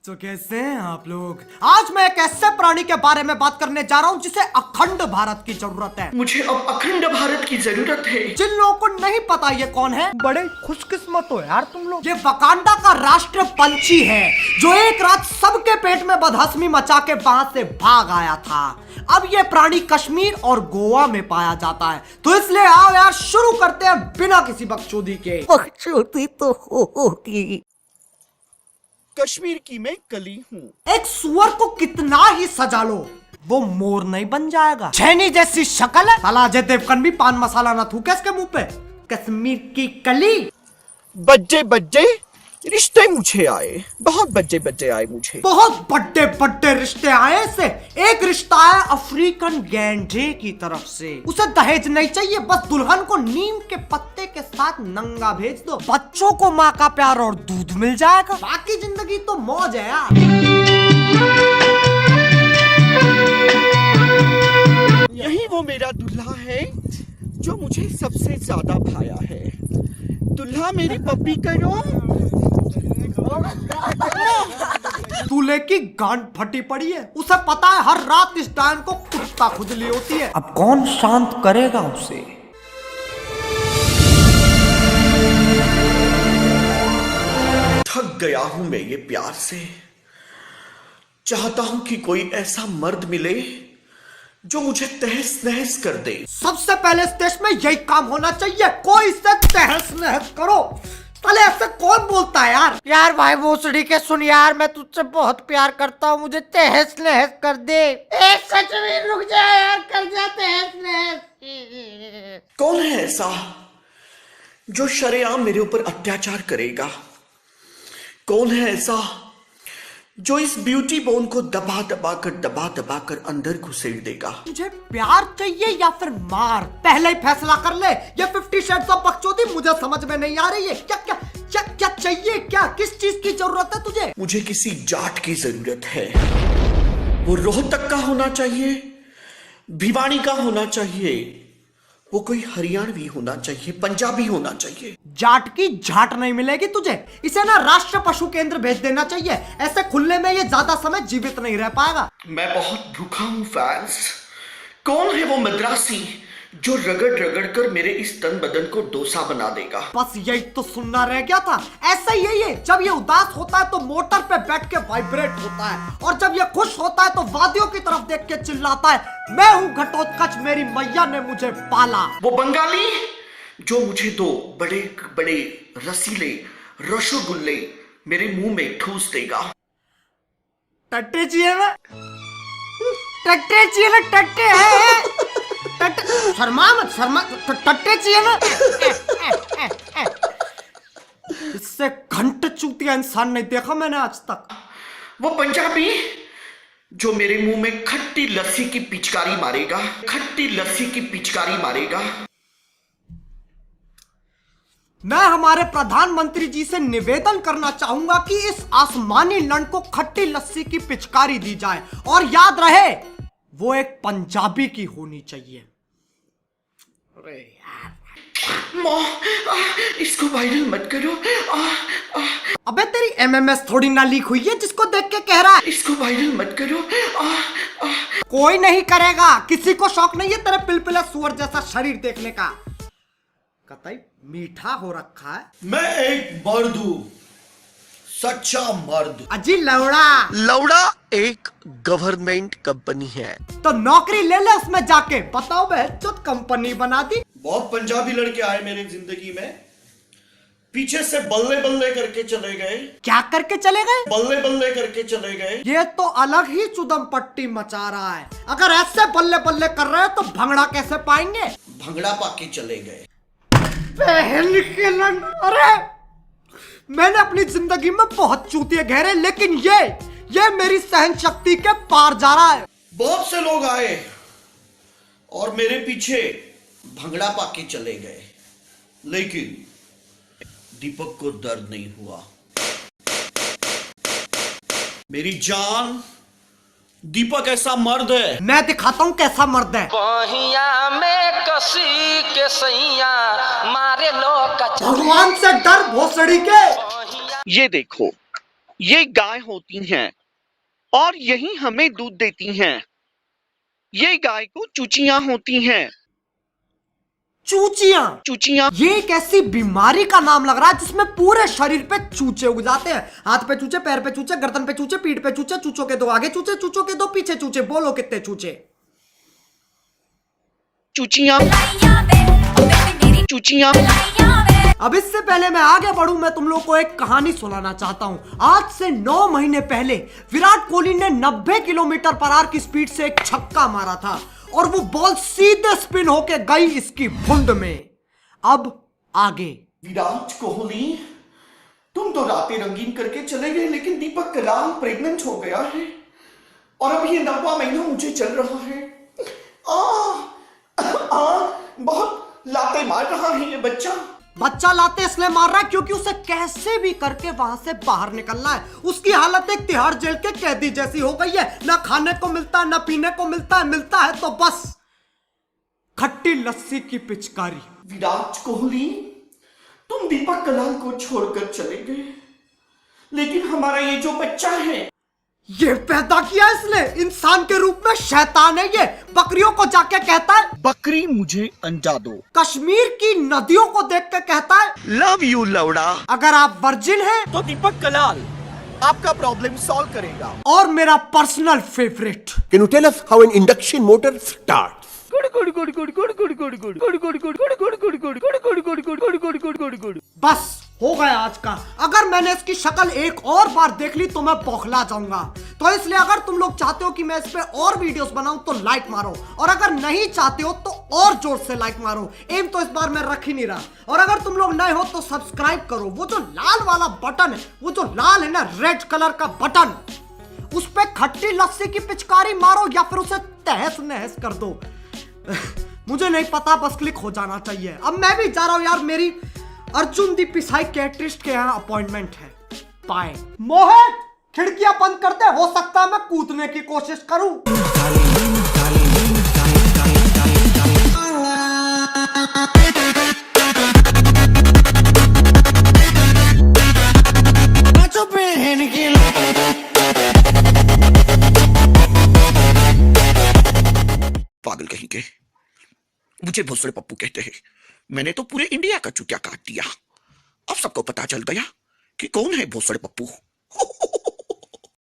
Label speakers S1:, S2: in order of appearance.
S1: तो कैसे हैं आप लोग। आज मैं एक ऐसे प्राणी के बारे में बात करने जा रहा हूँ जिसे अखंड भारत की जरूरत है।
S2: मुझे अब अखंड भारत की जरूरत है।
S1: जिन लोगों को नहीं पता ये कौन है, बड़े खुशकिस्मत हो यार तुम लोग। ये वकांडा का राष्ट्र पंछी है जो एक रात सबके पेट में बदहजमी मचा के वहां से भाग आया था। अब ये प्राणी कश्मीर और गोवा में पाया जाता है, तो इसलिए आओ यार शुरू करते हैं बिना किसी बकचोदी के।
S3: बकचोदी तो होगी।
S2: कश्मीर की मैं कली हूँ।
S1: एक सुअर को कितना ही सजा लो वो मोर नहीं बन जाएगा। छैनी जैसी शक्ल है, साला अजय देवगन भी पान मसाला ना थूके इसके मुंह पे। कश्मीर की कली।
S2: बच्चे बच्चे रिश्ते मुझे आए, बहुत बच्चे आए मुझे।
S1: बहुत बड़े बड़े रिश्ते आए से। एक रिश्ता आया अफ्रीकन गैंडे की तरफ से। उसे दहेज नहीं चाहिए, बस दुल्हन को नीम के पत्ते के साथ नंगा भेज दो। बच्चों को माँ का प्यार और दूध मिल जाएगा, बाकी जिंदगी तो मौज है यार।
S2: यही वो मेरा दूल्हा है जो मुझे सबसे ज्यादा भाया है। दूल्हा मेरी पप्पी करो।
S1: दूल्हे की गांड फटी पड़ी है, उसे पता है हर रात इस डायन को कुत्ता खुजली होती है। अब कौन शांत करेगा उसे।
S2: थक गया हूं मैं ये प्यार से। चाहता हूं कि कोई ऐसा मर्द मिले जो मुझे तहस नहस कर दे।
S1: सबसे पहले इस देश में यही काम होना चाहिए, कोई से तहस नहस करो। साले ऐसे कौन बोलता है यार। यार भाई भोसड़ी के सुन यार, मैं तुझसे बहुत प्यार करता हूँ, मुझे तहस नहस कर दे। सच में रुक जा यार, कर जा तहस नहस।
S2: कौन है ऐसा जो शरेआम मेरे ऊपर अत्याचार करेगा? कौन है ऐसा जो इस ब्यूटी बोन को दबा दबा कर अंदर घुसेड़ देगा?
S1: मुझे प्यार चाहिए या फिर मार, पहले ही फैसला कर ले। ये 50 शेड्स ऑफ बकचोदी मुझे समझ में नहीं आ रही है। क्या क्या क्या क्या चाहिए, क्या किस चीज की जरूरत है तुझे?
S2: मुझे किसी जाट की जरूरत है। वो रोहतक का होना चाहिए, भिवानी का होना चाहिए, वो कोई हरियाणवी होना चाहिए, पंजाबी होना चाहिए।
S1: जाट की झाट नहीं मिलेगी तुझे, इसे ना राष्ट्र पशु केंद्र भेज देना चाहिए। ऐसे खुले में ये ज्यादा समय जीवित नहीं रह पाएगा।
S2: मैं बहुत भूखा हूँ फैंस। कौन है वो मद्रासी जो रगड़ रगड़ कर मेरे इस तन बदन को डोसा बना देगा?
S1: बस यही तो सुनना रह गया था। ऐसा ही यही है, जब ये उदास होता है तो मोटर पे बैठ के वाइब्रेट होता है, और जब ये खुश होता है तो वादियों की तरफ देख के चिल्लाता है, मैं हूँ घटोत्कच, मेरी मैया ने मुझे पाला।
S2: वो बंगाली जो मुझे दो बड़े बड़े रसीले रसगुल्ले मेरे मुंह में ठूस देगा।
S1: टट्टे चाहिए ना, टट्टे चाहिए ना, टट्टे है। शर्मा मत, शर्मा, टट्टे चाहिए ना। इससे घंटे चूतिया इंसान नहीं देखा मैंने आज तक।
S2: वो पंजाबी जो मेरे मुंह में खट्टी लस्सी की पिचकारी मारेगा, खट्टी लस्सी की पिचकारी मारेगा।
S1: मैं हमारे प्रधानमंत्री जी से निवेदन करना चाहूंगा कि इस आसमानी लंड को खट्टी लस्सी की पिचकारी दी जाए, और याद रहे वो एक पंजाबी की होनी चाहिए। अरे
S2: यार, इसको वायरल मत करो।
S1: अबे तेरी एमएमएस थोड़ी ना लीक हुई है जिसको देख के कह रहा है।
S2: इसको वायरल मत करो।
S1: कोई नहीं करेगा, किसी को शौक नहीं है तेरे पिलपिला सुअर जैसा शरीर देखने का। कतई मीठा हो रखा है।
S2: मैं एक मर्द हूं, सच्चा मर्द।
S1: अजी लौड़ा।
S2: लौड़ा एक गवर्नमेंट कंपनी है,
S1: तो नौकरी ले ले उसमें जाके। बताओ बेचुत कंपनी बना दी।
S2: बहुत पंजाबी लड़के आए मेरी जिंदगी में, पीछे से बल्ले बल्ले करके चले गए।
S1: क्या करके चले गए?
S2: बल्ले बल्ले करके चले गए।
S1: ये तो अलग ही चुदम पट्टी मचा रहा है। अगर ऐसे बल्ले बल्ले कर रहे हैं तो भंगड़ा कैसे पाएंगे?
S2: भंगड़ा पाके चले गए।
S1: पहल के लंग। अरे मैंने अपनी जिंदगी में बहुत चूतिए घेरे, लेकिन ये मेरी सहन शक्ति के पार जा रहा है।
S2: बहुत से लोग आए और मेरे पीछे भंगड़ा पाके चले गए, लेकिन दीपक को दर्द नहीं हुआ। मेरी जान, दीपक ऐसा मर्द है।
S1: मैं दिखाता हूँ कैसा मर्द है।
S3: बहिया में कसी के सैया मारे लो
S1: भगवान से डर भोसड़ी के।
S2: ये देखो, ये गाय होती हैं और यही हमें दूध देती हैं। ये गाय को चूचियां होती हैं।
S1: चूचियां?
S2: चूचियां
S1: ये एक ऐसी बीमारी का नाम लग रहा है जिसमें पूरे शरीर पे चूचे उग जाते हैं। हाथ पे चूचे, पैर पे चूचे, गर्दन पे चूचे, पीठ पे चूचे, चूचों के दो आगे चूचे, चूचों के दो पीछे चूचे। बोलो कितने चूचे?
S2: चूचियां चूचियां।
S1: अब इससे पहले मैं आगे बढ़ूं, मैं तुम लोग को एक कहानी सुनाना चाहता हूं। आज से 9 महीने पहले विराट कोहली ने 90 किलोमीटर पर आवर की स्पीड से एक छक्का मारा था और वो बॉल सीधे स्पिन होके गई इसकी भुंड में। अब आगे।
S2: विराट कोहली, तुम तो रातें रंगीन करके चले गए, लेकिन दीपक कलाल प्रेग्नेंट हो गया है और अब ये 9वां महीना मुझे चल रहा है। बहुत लाते मार रहा है ये बच्चा लाते इसलिए मार रहा है क्योंकि उसे कैसे भी करके वहां से बाहर निकलना है। उसकी हालत एक तिहाड़ जेल के कैदी जैसी हो गई है। ना खाने को मिलता है, ना पीने को मिलता है, मिलता है तो बस खट्टी लस्सी की पिचकारी। विराट कोहली, तुम दीपक कलाल को छोड़कर चले गए, लेकिन हमारा ये जो बच्चा है,
S1: ये पैदा किया इसने इंसान के रूप में, शैतान है ये। बकरियों को जाके कहता है
S2: बकरी मुझे अंडा दो।
S1: कश्मीर की नदियों को देख के कहता है
S2: लव यू लौड़ा।
S1: अगर आप वर्जिन हैं
S2: तो दीपक कलाल आपका प्रॉब्लम सॉल्व करेगा।
S1: और मेरा personal favourite,
S4: Can you tell us how an induction motor starts?
S1: बस हो गया आज का। अगर मैंने इसकी शक्ल एक और बार देख ली तो मैं बौखला जाऊंगा। तो इसलिए अगर तुम लोग चाहते हो कि मैं इस पे और वीडियोस बनाऊं तो लाइक मारो, और अगर नहीं चाहते हो तो और जोर से लाइक मारो। एम तो इस बार मैं रख ही नहीं रहा। और अगर तुम लोग नए हो तो सब्सक्राइब करो। वो जो लाल वाला बटन है, वो जो लाल है ना, रेड कलर का बटन, उस पे खट्टी लस्सी की पिचकारी मारो या फिर उसे तहस नहस कर दो। मुझे नहीं पता, बस क्लिक हो जाना चाहिए। अब मैं भी जा रहा हूं यार, मेरी अर्जुन दी साइकियाट्रिस्ट के यहाँ अपॉइंटमेंट है। बाय। मोहित, खिड़कियां बंद कर दे, हो सकता है मैं कूदने की कोशिश करूं।
S2: पागल कहीं के, मुझे भोसड़े पप्पू कहते हैं। मैंने तो पूरे इंडिया का चुटिया काट दिया। अब सबको पता चल गया कि कौन है भोसड़े पप्पू।